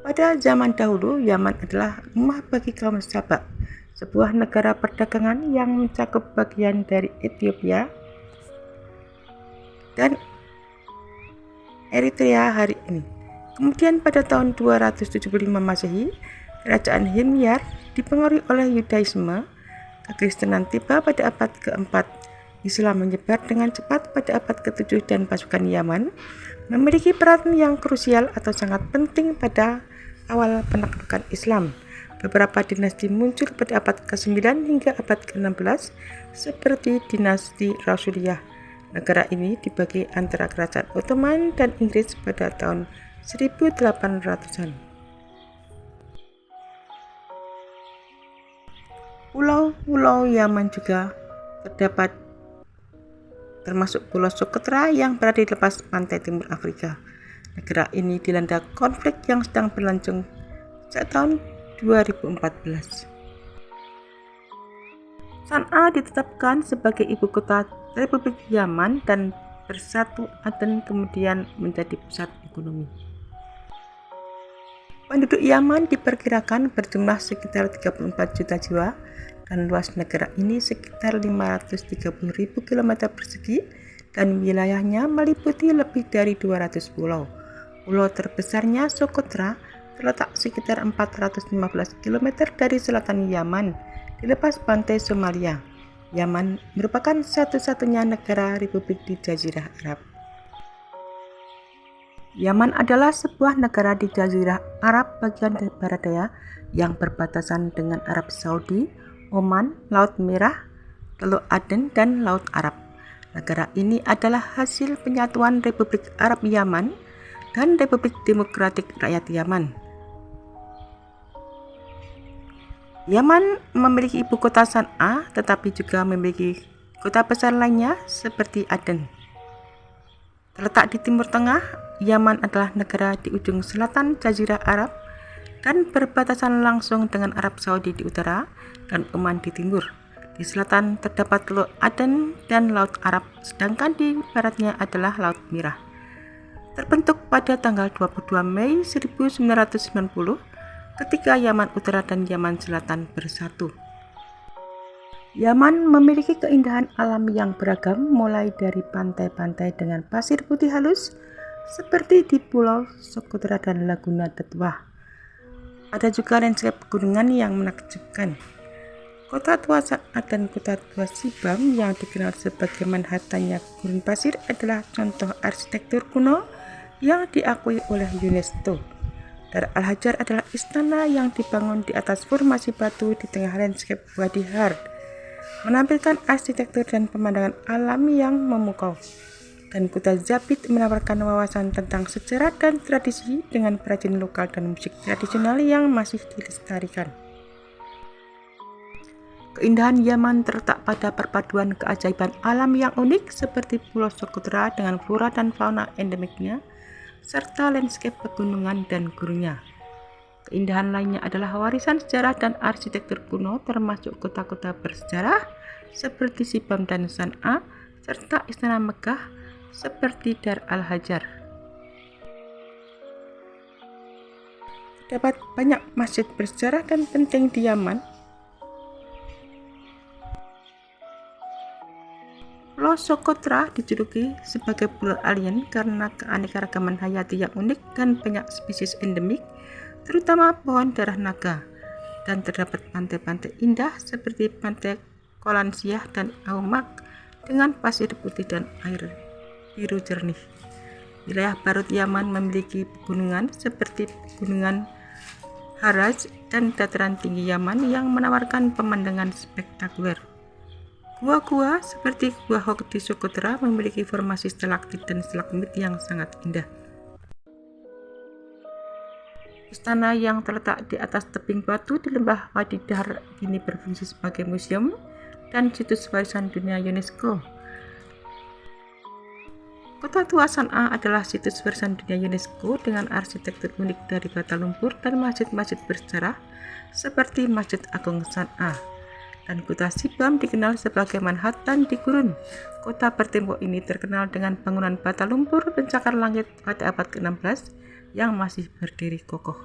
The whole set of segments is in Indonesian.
Pada zaman dahulu, Yaman adalah rumah bagi kaum Sabak, sebuah negara perdagangan yang mencakup bagian dari Ethiopia dan Eritrea hari ini. Kemudian pada tahun 275 Masehi, Kerajaan Himyar dipengaruhi oleh Yudaisme, kekristenan tiba pada abad keempat. Islam menyebar dengan cepat pada abad ke-7 dan pasukan Yaman memiliki peran yang krusial atau sangat penting pada awal penaklukan Islam. Beberapa dinasti muncul pada abad ke-9 hingga abad ke-16 seperti dinasti Rasuliyah. Negara ini dibagi antara Kerajaan Ottoman dan Inggris pada tahun 1800-an. Pulau-pulau Yaman juga terdapat, termasuk Pulau Socotra yang berada di lepas pantai timur Afrika. Negara ini dilanda konflik yang sedang berlangsung sejak tahun 2014. San'a ditetapkan sebagai ibu kota Republik Yaman dan bersatu Aden kemudian menjadi pusat ekonomi. Penduduk Yaman diperkirakan berjumlah sekitar 34 juta jiwa dan luas negara ini sekitar 530.000 km persegi dan wilayahnya meliputi lebih dari 200 pulau. Pulau terbesarnya Socotra terletak sekitar 415 km dari selatan Yaman di lepas pantai Somalia. Yaman merupakan satu-satunya negara republik di Jazirah Arab. Yaman adalah sebuah negara di Jazirah Arab bagian barat daya yang berbatasan dengan Arab Saudi, Oman, Laut Merah, Teluk Aden, dan Laut Arab. Negara ini adalah hasil penyatuan Republik Arab Yaman dan Republik Demokratik Rakyat Yaman. Yaman memiliki ibu kota San'a, tetapi juga memiliki kota besar lainnya seperti Aden. Terletak di Timur Tengah, Yaman adalah negara di ujung selatan Jazirah Arab dan berbatasan langsung dengan Arab Saudi di utara dan Oman di timur. Di selatan terdapat Teluk Aden dan Laut Arab, sedangkan di baratnya adalah Laut Merah. Terbentuk pada tanggal 22 Mei 1990 ketika Yaman Utara dan Yaman Selatan bersatu. Yaman memiliki keindahan alam yang beragam, mulai dari pantai-pantai dengan pasir putih halus seperti di Pulau Socotra dan Laguna Tetwah. Ada juga landscape pegunungan yang menakjubkan. Kota tua San'a dan kota tua Shibam yang dikenal sebagai Manhattan-nya gurun pasir adalah contoh arsitektur kuno yang diakui oleh UNESCO. Dar Al-Hajar adalah istana yang dibangun di atas formasi batu di tengah landscape Wadi Har, menampilkan arsitektur dan pemandangan alam yang memukau. Dan kota Zabid menawarkan wawasan tentang sejarah dan tradisi dengan perajin lokal dan musik tradisional yang masih dilestarikan. Keindahan Yaman terletak pada perpaduan keajaiban alam yang unik seperti Pulau Socotra dengan flora dan fauna endemiknya, serta landscape pegunungan dan gurunnya. Keindahan lainnya adalah warisan sejarah dan arsitektur kuno termasuk kota-kota bersejarah seperti Shibam dan San'a, serta istana megah seperti Dar Al-Hajar. Terdapat banyak masjid bersejarah dan penting di Yaman. Pulau Socotra dijuluki sebagai pulau alien karena keanekaragaman hayati yang unik dan banyak spesies endemik, terutama pohon darah naga. Dan terdapat pantai-pantai indah seperti pantai Kolansiah dan Aumak dengan pasir putih dan air biru jernih. Wilayah barat Yaman memiliki pegunungan seperti Pegunungan Haraj dan dataran tinggi Yaman yang menawarkan pemandangan spektakuler. Gua-gua seperti Gua Hok di Socotra memiliki formasi stalaktit dan stalagmit yang sangat indah. Istana yang terletak di atas tebing batu di lembah Wadi Dar kini berfungsi sebagai museum dan situs warisan dunia UNESCO. Kota tua San'a adalah situs warisan dunia UNESCO dengan arsitektur unik dari bata lumpur dan masjid-masjid bersejarah seperti Masjid Agung San'a. Dan kota Shibam dikenal sebagai Manhattan di gurun. Kota bertembok ini terkenal dengan bangunan bata lumpur pencakar langit pada abad ke-16 yang masih berdiri kokoh.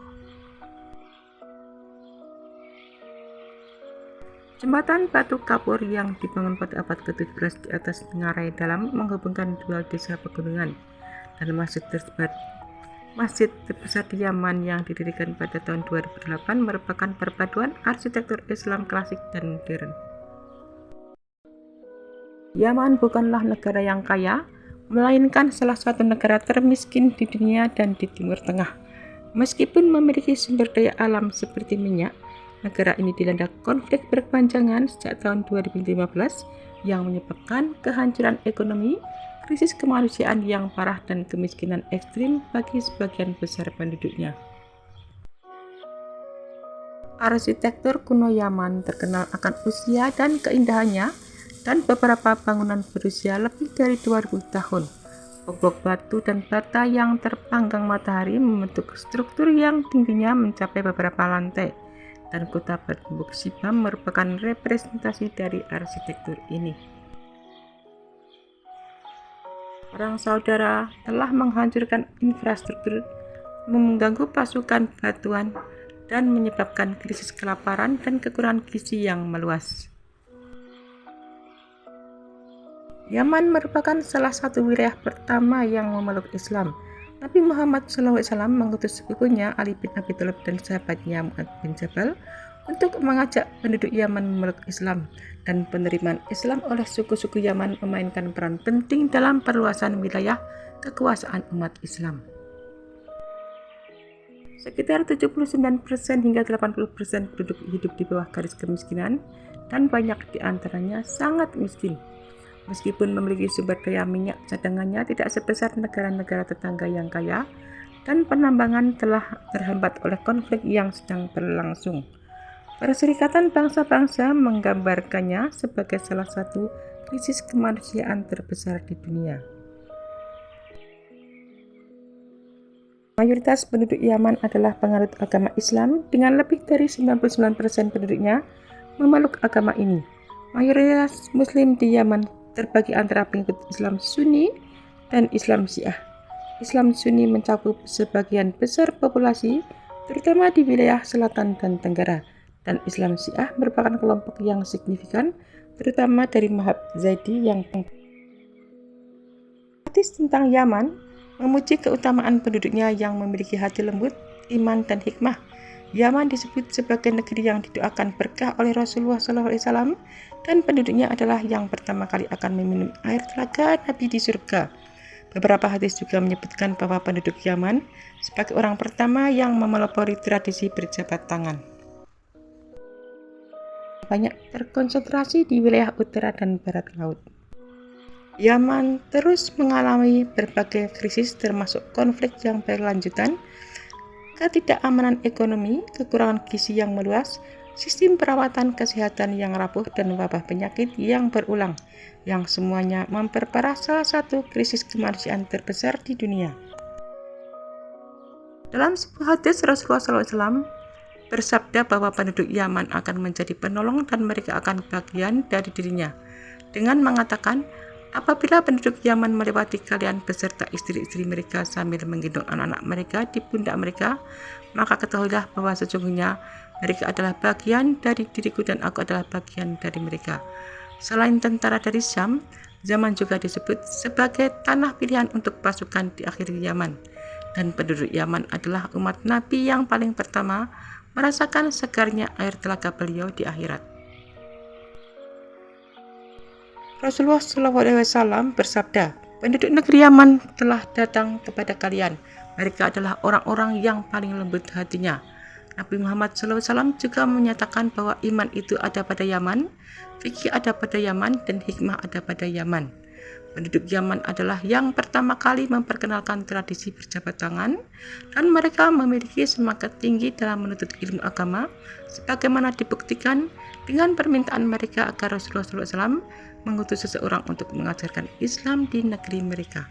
Jembatan batu kapur yang dibangun pada abad ke-17 di atas ngarai dalam menghubungkan dua desa pegunungan, dan masjid terbesar di Yaman yang didirikan pada tahun 2008 merupakan perpaduan arsitektur Islam klasik dan modern. Yaman bukanlah negara yang kaya, melainkan salah satu negara termiskin di dunia dan di Timur Tengah. Meskipun memiliki sumber daya alam seperti minyak, negara ini dilanda konflik berkepanjangan sejak tahun 2015 yang menyebabkan kehancuran ekonomi, krisis kemanusiaan yang parah, dan kemiskinan ekstrim bagi sebagian besar penduduknya. Arsitektur kuno Yaman terkenal akan usia dan keindahannya, dan beberapa bangunan berusia lebih dari 2000 tahun. Blok batu dan bata yang terpanggang matahari membentuk struktur yang tingginya mencapai beberapa lantai, dan kota bertumbuk Shibam merupakan representasi dari arsitektur ini. Perang saudara telah menghancurkan infrastruktur, mengganggu pasukan batuan, dan menyebabkan krisis kelaparan dan kekurangan gizi yang meluas. Yaman merupakan salah satu wilayah pertama yang memeluk Islam. Nabi Muhammad SAW mengutus sepupunya Ali bin Abi Thalib dan sahabatnya Mu'adz bin Jabal untuk mengajak penduduk Yaman memeluk Islam, dan penerimaan Islam oleh suku-suku Yaman memainkan peran penting dalam perluasan wilayah kekuasaan umat Islam. Sekitar 79% hingga 80% penduduk hidup di bawah garis kemiskinan, dan banyak di antaranya sangat miskin. Meskipun memiliki sumber daya minyak cadangannya tidak sebesar negara-negara tetangga yang kaya, dan penambangan telah terhambat oleh konflik yang sedang berlangsung. Perserikatan Bangsa-Bangsa menggambarkannya sebagai salah satu krisis kemanusiaan terbesar di dunia. Mayoritas penduduk Yaman adalah penganut agama Islam, dengan lebih dari 99% penduduknya memeluk agama ini. Mayoritas Muslim di Yaman terbagi antara pengikut Islam Sunni dan Islam Syiah. Islam Sunni mencakup sebagian besar populasi, terutama di wilayah selatan dan tenggara, dan Islam Syiah merupakan kelompok yang signifikan, terutama dari mazhab Zaidi yang hadis tentang Yaman memuji keutamaan penduduknya yang memiliki hati lembut, iman, dan hikmah. Yaman disebut sebagai negeri yang didoakan berkah oleh Rasulullah SAW, dan penduduknya adalah yang pertama kali akan meminum air telaga Nabi di surga. Beberapa hadis juga menyebutkan bahwa penduduk Yaman sebagai orang pertama yang memelopori tradisi berjabat tangan. Banyak terkonsentrasi di wilayah utara dan barat laut. Yaman terus mengalami berbagai krisis, termasuk konflik yang berkelanjutan, ketidakamanan ekonomi, kekurangan gizi yang meluas, sistem perawatan kesehatan yang rapuh, dan wabah penyakit yang berulang, yang semuanya memperparah salah satu krisis kemanusiaan terbesar di dunia. Dalam sebuah hadis, Rasulullah SAW bersabda bahwa penduduk Yaman akan menjadi penolong dan mereka akan bagian dari dirinya, dengan mengatakan, apabila penduduk Yaman melewati kalian beserta istri-istri mereka sambil menggendong anak-anak mereka di pundak mereka, maka ketahuilah bahwa sesungguhnya mereka adalah bagian dari diriku dan aku adalah bagian dari mereka. Selain tentara dari Syam, Yaman juga disebut sebagai tanah pilihan untuk pasukan di akhir Yaman, dan penduduk Yaman adalah umat Nabi yang paling pertama merasakan segarnya air telaga beliau di akhirat. Rasulullah SAW bersabda, penduduk negeri Yaman telah datang kepada kalian. Mereka adalah orang-orang yang paling lembut hatinya. Nabi Muhammad SAW juga menyatakan bahwa iman itu ada pada Yaman, fikih ada pada Yaman, dan hikmah ada pada Yaman. Penduduk Yaman adalah yang pertama kali memperkenalkan tradisi berjabat tangan, dan mereka memiliki semangat tinggi dalam menuntut ilmu agama, sebagaimana dibuktikan dengan permintaan mereka agar Rasulullah SAW mengutus seseorang untuk mengajarkan Islam di negeri mereka.